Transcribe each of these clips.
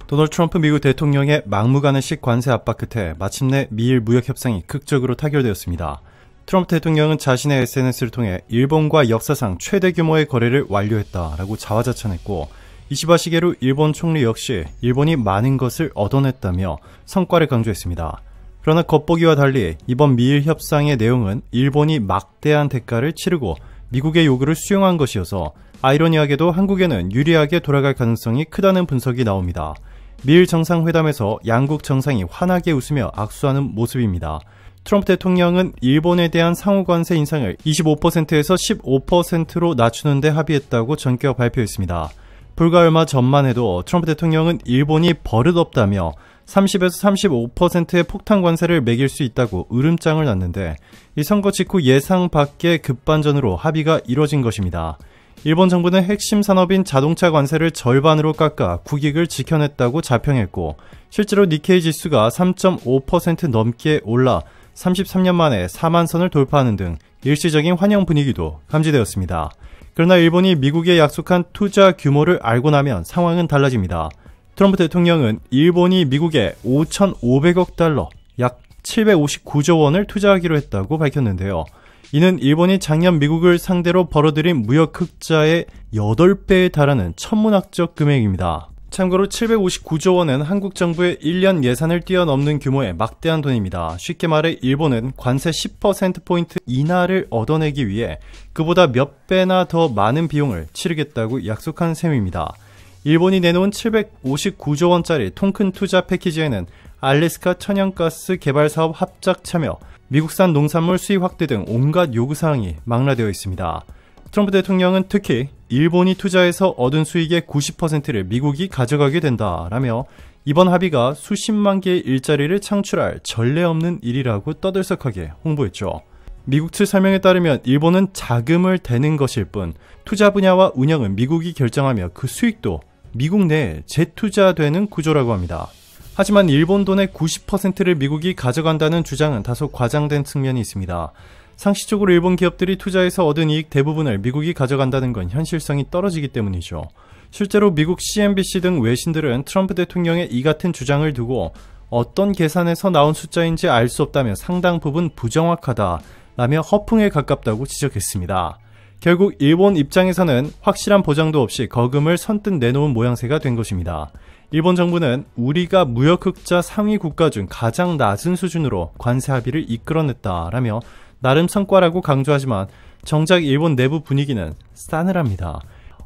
도널드 트럼프 미국 대통령의 막무가내식 관세 압박 끝에 마침내 미일 무역 협상이 극적으로 타결되었습니다. 트럼프 대통령은 자신의 SNS를 통해 일본과 역사상 최대 규모의 거래를 완료했다라고 자화자찬했고, 이시바 시게루 일본 총리 역시 일본이 많은 것을 얻어냈다며 성과를 강조했습니다. 그러나 겉보기와 달리 이번 미일 협상의 내용은 일본이 막대한 대가를 치르고 미국의 요구를 수용한 것이어서 아이러니하게도 한국에는 유리하게 돌아갈 가능성이 크다는 분석이 나옵니다. 미일 정상회담에서 양국 정상이 환하게 웃으며 악수하는 모습입니다. 트럼프 대통령은 일본에 대한 상호관세 인상을 25%에서 15%로 낮추는 데 합의했다고 전격 발표했습니다. 불과 얼마 전만 해도 트럼프 대통령은 일본이 버릇없다며 30에서 35%의 폭탄 관세를 매길 수 있다고 으름장을 놨는데, 이 선거 직후 예상 밖의 급반전으로 합의가 이뤄진 것입니다. 일본 정부는 핵심 산업인 자동차 관세를 절반으로 깎아 국익을 지켜냈다고 자평했고, 실제로 니케이 지수가 3.5% 넘게 올라 33년 만에 4만 선을 돌파하는 등 일시적인 환영 분위기도 감지되었습니다. 그러나 일본이 미국에 약속한 투자 규모를 알고 나면 상황은 달라집니다. 트럼프 대통령은 일본이 미국에 5,500억 달러, 약 759조 원을 투자하기로 했다고 밝혔는데요. 이는 일본이 작년 미국을 상대로 벌어들인 무역 흑자의 8배에 달하는 천문학적 금액입니다. 참고로 759조 원은 한국 정부의 1년 예산을 뛰어넘는 규모의 막대한 돈입니다. 쉽게 말해 일본은 관세 10%포인트 인하를 얻어내기 위해 그보다 몇 배나 더 많은 비용을 치르겠다고 약속한 셈입니다. 일본이 내놓은 759조 원짜리 통큰 투자 패키지에는 알래스카 천연가스 개발 사업 합작 참여, 미국산 농산물 수입 확대 등 온갖 요구사항이 망라되어 있습니다. 트럼프 대통령은 특히 일본이 투자해서 얻은 수익의 90%를 미국이 가져가게 된다라며 이번 합의가 수십만 개의 일자리를 창출할 전례 없는 일이라고 떠들썩하게 홍보했죠. 미국 측 설명에 따르면 일본은 자금을 대는 것일 뿐 투자 분야와 운영은 미국이 결정하며 그 수익도 미국 내에 재투자되는 구조라고 합니다. 하지만 일본 돈의 90%를 미국이 가져간다는 주장은 다소 과장된 측면이 있습니다. 상식적으로 일본 기업들이 투자해서 얻은 이익 대부분을 미국이 가져간다는 건 현실성이 떨어지기 때문이죠. 실제로 미국 CNBC 등 외신들은 트럼프 대통령의 이 같은 주장을 두고 어떤 계산에서 나온 숫자인지 알 수 없다며 상당 부분 부정확하다라며 허풍에 가깝다고 지적했습니다. 결국 일본 입장에서는 확실한 보장도 없이 거금을 선뜻 내놓은 모양새가 된 것입니다. 일본 정부는 우리가 무역 흑자 상위 국가 중 가장 낮은 수준으로 관세 합의를 이끌어냈다라며 나름 성과라고 강조하지만 정작 일본 내부 분위기는 싸늘합니다.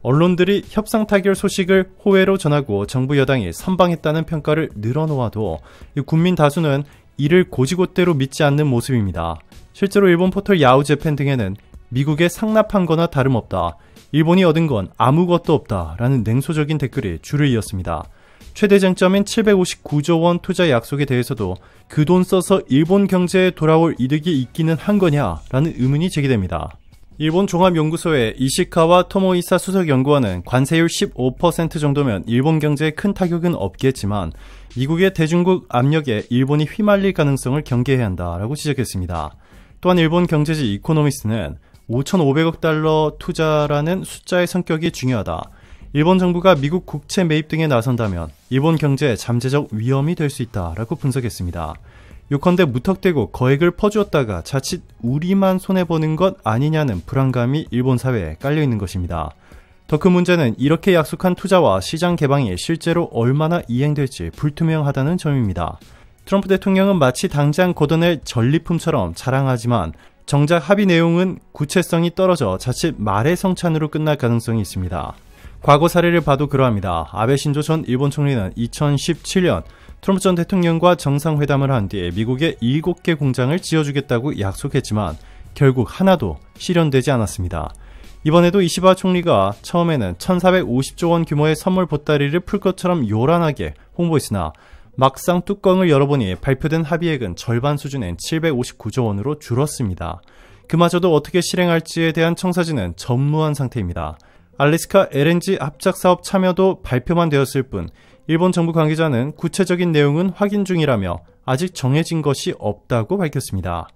언론들이 협상 타결 소식을 호외로 전하고 정부 여당이 선방했다는 평가를 늘어놓아도 국민 다수는 이를 고지곳대로 믿지 않는 모습입니다. 실제로 일본 포털 야후재팬 등에는 미국에 상납한 거나 다름없다, 일본이 얻은 건 아무것도 없다 라는 냉소적인 댓글이 줄을 이었습니다. 최대 쟁점인 759조 원 투자 약속에 대해서도 그 돈 써서 일본 경제에 돌아올 이득이 있기는 한 거냐라는 의문이 제기됩니다. 일본 종합연구소의 이시카와 토모이사 수석연구원은 관세율 15% 정도면 일본 경제에 큰 타격은 없겠지만 미국의 대중국 압력에 일본이 휘말릴 가능성을 경계해야 한다라고 지적했습니다. 또한 일본 경제지 이코노미스트는 5,500억 달러 투자라는 숫자의 성격이 중요하다, 일본 정부가 미국 국채 매입 등에 나선다면 일본 경제에 잠재적 위험이 될 수 있다라고 분석했습니다. 요컨대 무턱대고 거액을 퍼주었다가 자칫 우리만 손해보는 것 아니냐는 불안감이 일본 사회에 깔려있는 것입니다. 더 큰 문제는 이렇게 약속한 투자와 시장 개방이 실제로 얼마나 이행될지 불투명하다는 점입니다. 트럼프 대통령은 마치 당장 걷어낼 전리품처럼 자랑하지만 정작 합의 내용은 구체성이 떨어져 자칫 말의 성찬으로 끝날 가능성이 있습니다. 과거 사례를 봐도 그러합니다. 아베 신조 전 일본 총리는 2017년 트럼프 전 대통령과 정상회담을 한 뒤에 미국에 7개 공장을 지어주겠다고 약속했지만 결국 하나도 실현되지 않았습니다. 이번에도 이시바 총리가 처음에는 1,450조 원 규모의 선물 보따리를 풀 것처럼 요란하게 홍보했으나 막상 뚜껑을 열어보니 발표된 합의액은 절반 수준인 759조 원으로 줄었습니다. 그마저도 어떻게 실행할지에 대한 청사진은 전무한 상태입니다. 알래스카 LNG 합작사업 참여도 발표만 되었을 뿐 일본 정부 관계자는 구체적인 내용은 확인 중이라며 아직 정해진 것이 없다고 밝혔습니다.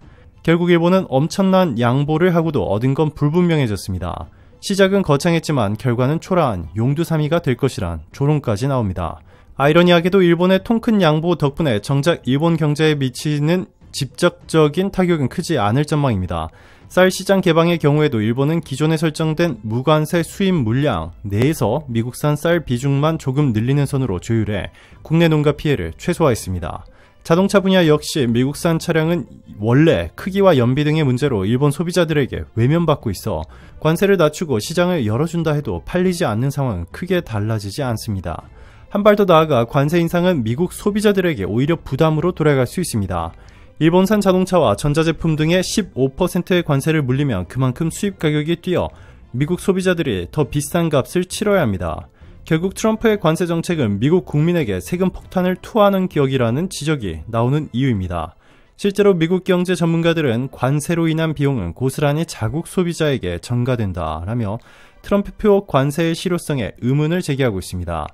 결국 일본은 엄청난 양보를 하고도 얻은 건 불분명해졌습니다. 시작은 거창했지만 결과는 초라한 용두사미가 될 것이란 조롱까지 나옵니다. 아이러니하게도 일본의 통 큰 양보 덕분에 정작 일본 경제에 미치는 직접적인 타격은 크지 않을 전망입니다. 쌀 시장 개방의 경우에도 일본은 기존에 설정된 무관세 수입 물량 내에서 미국산 쌀 비중만 조금 늘리는 선으로 조율해 국내 농가 피해를 최소화했습니다. 자동차 분야 역시 미국산 차량은 원래 크기와 연비 등의 문제로 일본 소비자들에게 외면받고 있어 관세를 낮추고 시장을 열어준다 해도 팔리지 않는 상황은 크게 달라지지 않습니다. 한 발 더 나아가 관세 인상은 미국 소비자들에게 오히려 부담으로 돌아갈 수 있습니다. 일본산 자동차와 전자제품 등의 15%의 관세를 물리면 그만큼 수입 가격이 뛰어 미국 소비자들이 더 비싼 값을 치러야 합니다. 결국 트럼프의 관세 정책은 미국 국민에게 세금 폭탄을 투하하는 격이라는 지적이 나오는 이유입니다. 실제로 미국 경제 전문가들은 관세로 인한 비용은 고스란히 자국 소비자에게 전가된다라며 트럼프표 관세의 실효성에 의문을 제기하고 있습니다.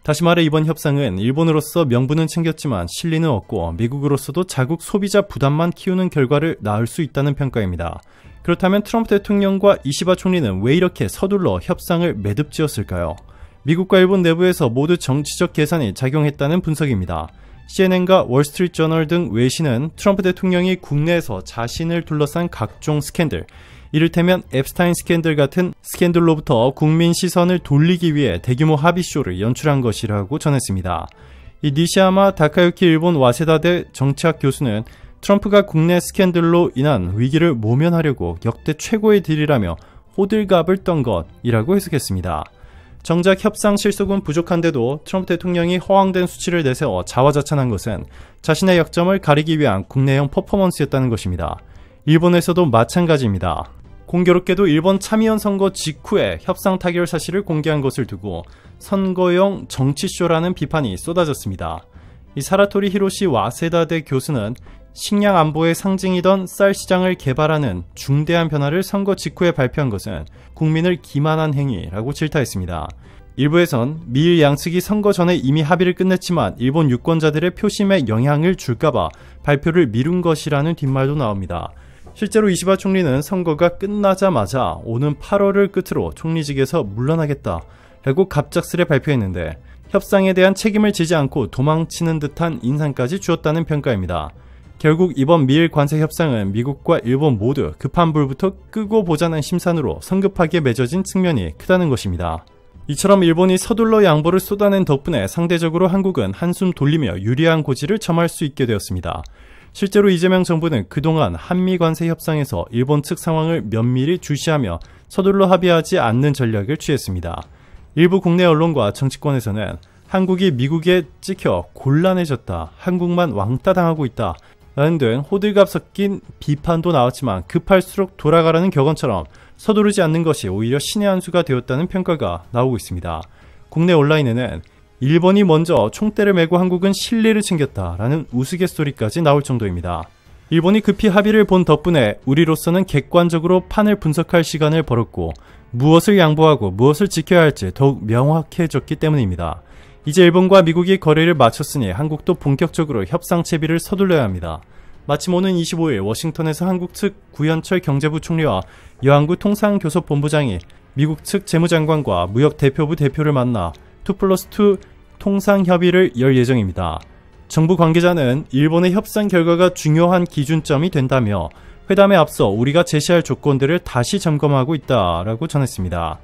다시 말해 이번 협상은 일본으로서 명분은 챙겼지만 실리는 없고 미국으로서도 자국 소비자 부담만 키우는 결과를 낳을 수 있다는 평가입니다. 그렇다면 트럼프 대통령과 이시바 총리는 왜 이렇게 서둘러 협상을 매듭지었을까요? 미국과 일본 내부에서 모두 정치적 계산이 작용했다는 분석입니다. CNN과 월스트리트저널 등 외신은 트럼프 대통령이 국내에서 자신을 둘러싼 각종 스캔들, 이를테면 앱스타인 스캔들 같은 스캔들로부터 국민 시선을 돌리기 위해 대규모 합의쇼를 연출한 것이라고 전했습니다. 이 니시야마 다카유키 일본 와세다대 정치학 교수는 트럼프가 국내 스캔들로 인한 위기를 모면하려고 역대 최고의 딜이라며 호들갑을 떤 것이라고 해석했습니다. 정작 협상 실속은 부족한데도 트럼프 대통령이 허황된 수치를 내세워 자화자찬한 것은 자신의 약점을 가리기 위한 국내형 퍼포먼스였다는 것입니다. 일본에서도 마찬가지입니다. 공교롭게도 일본 참의원 선거 직후에 협상 타결 사실을 공개한 것을 두고 선거용 정치쇼라는 비판이 쏟아졌습니다. 이 사라토리 히로시 와세다대 교수는 식량 안보의 상징이던 쌀 시장을 개발하는 중대한 변화를 선거 직후에 발표한 것은 국민을 기만한 행위라고 질타했습니다. 일부에선 미일 양측이 선거 전에 이미 합의를 끝냈지만 일본 유권자들의 표심에 영향을 줄까봐 발표를 미룬 것이라는 뒷말도 나옵니다. 실제로 이시바 총리는 선거가 끝나자마자 오는 8월을 끝으로 총리직에서 물러나겠다라고 갑작스레 발표했는데 협상에 대한 책임을 지지 않고 도망치는 듯한 인상까지 주었다는 평가입니다. 결국 이번 미일 관세 협상은 미국과 일본 모두 급한 불부터 끄고 보자는 심산으로 성급하게 맺어진 측면이 크다는 것입니다. 이처럼 일본이 서둘러 양보를 쏟아낸 덕분에 상대적으로 한국은 한숨 돌리며 유리한 고지를 점할 수 있게 되었습니다. 실제로 이재명 정부는 그동안 한미 관세 협상에서 일본 측 상황을 면밀히 주시하며 서둘러 합의하지 않는 전략을 취했습니다. 일부 국내 언론과 정치권에서는 한국이 미국에 찍혀 곤란해졌다, 한국만 왕따 당하고 있다 라는 등 호들갑 섞인 비판도 나왔지만 급할수록 돌아가라는 격언처럼 서두르지 않는 것이 오히려 신의 한 수가 되었다는 평가가 나오고 있습니다. 국내 온라인에는 일본이 먼저 총대를 메고 한국은 실리를 챙겼다라는 우스갯소리까지 나올 정도입니다. 일본이 급히 합의를 본 덕분에 우리로서는 객관적으로 판을 분석할 시간을 벌었고 무엇을 양보하고 무엇을 지켜야 할지 더욱 명확해졌기 때문입니다. 이제 일본과 미국이 거래를 마쳤으니 한국도 본격적으로 협상 채비를 서둘러야 합니다. 마침 오는 25일 워싱턴에서 한국 측 구현철 경제부 총리와 여한구 통상교섭본부장이 미국 측 재무장관과 무역대표부 대표를 만나 2+2 통상협의를 열 예정입니다. 정부 관계자는 일본의 협상 결과가 중요한 기준점이 된다며 회담에 앞서 우리가 제시할 조건들을 다시 점검하고 있다라고 전했습니다.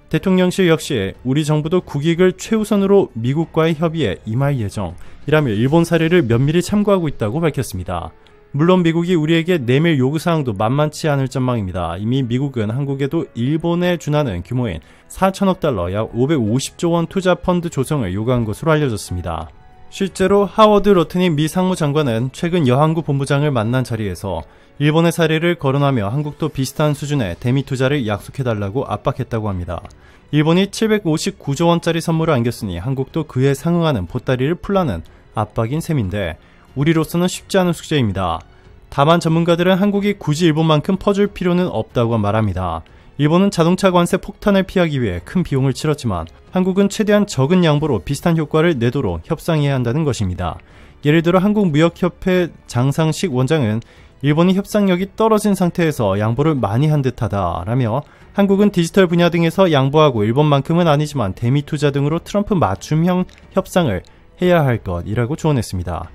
대통령실 역시 우리 정부도 국익을 최우선으로 미국과의 협의에 임할 예정이라며 일본 사례를 면밀히 참고하고 있다고 밝혔습니다. 물론 미국이 우리에게 내밀 요구사항도 만만치 않을 전망입니다. 이미 미국은 한국에도 일본에 준하는 규모인 4천억 달러 약 550조 원 투자 펀드 조성을 요구한 것으로 알려졌습니다. 실제로 하워드 로트닉 미 상무장관은 최근 여한구 본부장을 만난 자리에서 일본의 사례를 거론하며 한국도 비슷한 수준의 대미 투자를 약속해달라고 압박했다고 합니다. 일본이 759조 원짜리 선물을 안겼으니 한국도 그에 상응하는 보따리를 풀라는 압박인 셈인데 우리로서는 쉽지 않은 숙제입니다. 다만 전문가들은 한국이 굳이 일본만큼 퍼줄 필요는 없다고 말합니다. 일본은 자동차 관세 폭탄을 피하기 위해 큰 비용을 치렀지만 한국은 최대한 적은 양보로 비슷한 효과를 내도록 협상해야 한다는 것입니다. 예를 들어 한국무역협회 장상식 원장은 일본이 협상력이 떨어진 상태에서 양보를 많이 한 듯하다라며 한국은 디지털 분야 등에서 양보하고 일본만큼은 아니지만 대미 투자 등으로 트럼프 맞춤형 협상을 해야 할 것이라고 조언했습니다.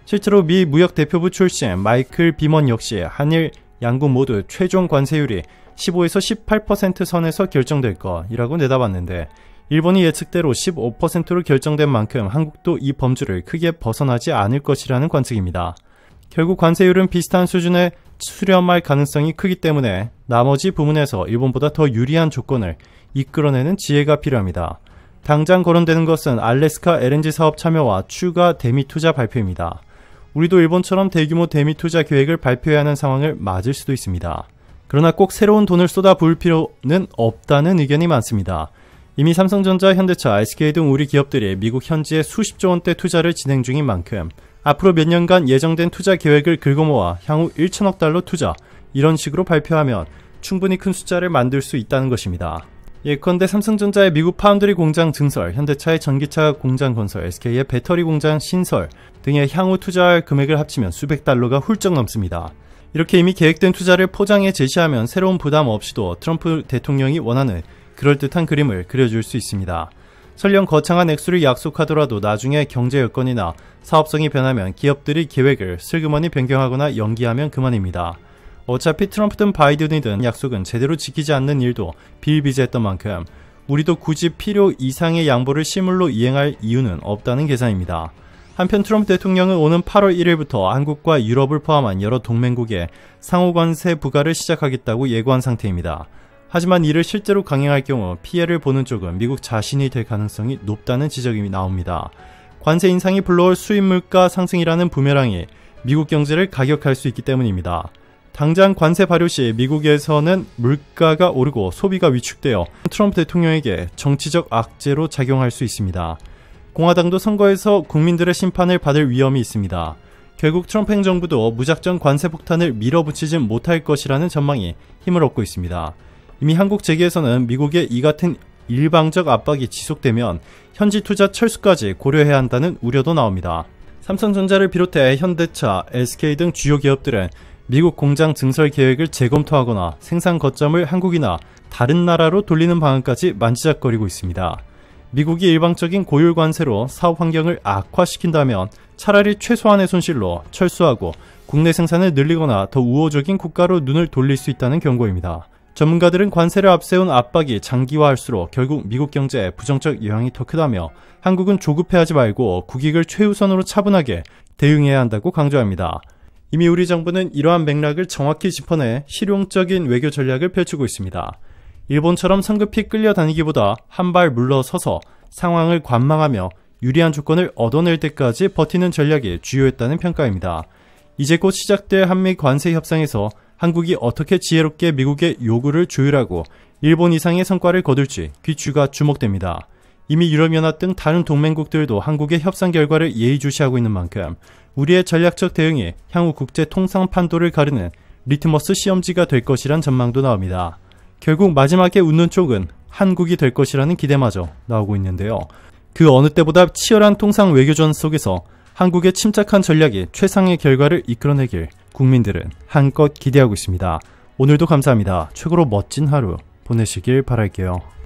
실제로 미 무역대표부 출신 마이클 비먼 역시 한일 양국 모두 최종 관세율이 15에서 18% 선에서 결정될 것이라고 내다봤는데, 일본이 예측대로 15%로 결정된 만큼 한국도 이 범주를 크게 벗어나지 않을 것이라는 관측입니다. 결국 관세율은 비슷한 수준에 수렴할 가능성이 크기 때문에 나머지 부분에서 일본보다 더 유리한 조건을 이끌어내는 지혜가 필요합니다. 당장 거론되는 것은 알래스카 LNG 사업 참여와 추가 대미 투자 발표입니다. 우리도 일본처럼 대규모 대미 투자 계획을 발표해야 하는 상황을 맞을 수도 있습니다. 그러나 꼭 새로운 돈을 쏟아 부을 필요는 없다는 의견이 많습니다. 이미 삼성전자, 현대차, SK 등 우리 기업들이 미국 현지에 수십조 원대 투자를 진행 중인 만큼 앞으로 몇 년간 예정된 투자 계획을 긁어모아 향후 1천억 달러 투자, 이런 식으로 발표하면 충분히 큰 숫자를 만들 수 있다는 것입니다. 예컨대 삼성전자의 미국 파운드리 공장 증설, 현대차의 전기차 공장 건설, SK의 배터리 공장 신설 등의 향후 투자할 금액을 합치면 수백 달러가 훌쩍 넘습니다. 이렇게 이미 계획된 투자를 포장해 제시하면 새로운 부담 없이도 트럼프 대통령이 원하는 그럴듯한 그림을 그려줄 수 있습니다. 설령 거창한 액수를 약속하더라도 나중에 경제 여건이나 사업성이 변하면 기업들이 계획을 슬그머니 변경하거나 연기하면 그만입니다. 어차피 트럼프든 바이든이든 약속은 제대로 지키지 않는 일도 비일비재했던 만큼 우리도 굳이 필요 이상의 양보를 실물로 이행할 이유는 없다는 계산입니다. 한편 트럼프 대통령은 오는 8월 1일부터 한국과 유럽을 포함한 여러 동맹국에 상호관세 부과를 시작하겠다고 예고한 상태입니다. 하지만 이를 실제로 강행할 경우 피해를 보는 쪽은 미국 자신이 될 가능성이 높다는 지적이 나옵니다. 관세 인상이 불러올 수입 물가 상승이라는 부메랑이 미국 경제를 가격할 수 있기 때문입니다. 당장 관세 발효 시 미국에서는 물가가 오르고 소비가 위축되어 트럼프 대통령에게 정치적 악재로 작용할 수 있습니다. 공화당도 선거에서 국민들의 심판을 받을 위험이 있습니다. 결국 트럼프 행정부도 무작정 관세 폭탄을 밀어붙이진 못할 것이라는 전망이 힘을 얻고 있습니다. 이미 한국 재계에서는 미국의 이 같은 일방적 압박이 지속되면 현지 투자 철수까지 고려해야 한다는 우려도 나옵니다. 삼성전자를 비롯해 현대차, SK 등 주요 기업들은 미국 공장 증설 계획을 재검토하거나 생산 거점을 한국이나 다른 나라로 돌리는 방안까지 만지작거리고 있습니다. 미국이 일방적인 고율 관세로 사업 환경을 악화시킨다면 차라리 최소한의 손실로 철수하고 국내 생산을 늘리거나 더 우호적인 국가로 눈을 돌릴 수 있다는 경고입니다. 전문가들은 관세를 앞세운 압박이 장기화할수록 결국 미국 경제에 부정적 영향이 더 크다며 한국은 조급해하지 말고 국익을 최우선으로 차분하게 대응해야 한다고 강조합니다. 이미 우리 정부는 이러한 맥락을 정확히 짚어내 실용적인 외교 전략을 펼치고 있습니다. 일본처럼 성급히 끌려다니기보다 한 발 물러서서 상황을 관망하며 유리한 조건을 얻어낼 때까지 버티는 전략이 주요했다는 평가입니다. 이제 곧 시작될 한미 관세 협상에서 한국이 어떻게 지혜롭게 미국의 요구를 조율하고 일본 이상의 성과를 거둘지 귀추가 주목됩니다. 이미 유럽연합 등 다른 동맹국들도 한국의 협상 결과를 예의주시하고 있는 만큼 우리의 전략적 대응이 향후 국제 통상 판도를 가르는 리트머스 시험지가 될 것이란 전망도 나옵니다. 결국 마지막에 웃는 쪽은 한국이 될 것이라는 기대마저 나오고 있는데요. 그 어느 때보다 치열한 통상 외교전 속에서 한국의 침착한 전략이 최상의 결과를 이끌어내길 국민들은 한껏 기대하고 있습니다. 오늘도 감사합니다. 최고로 멋진 하루 보내시길 바랄게요.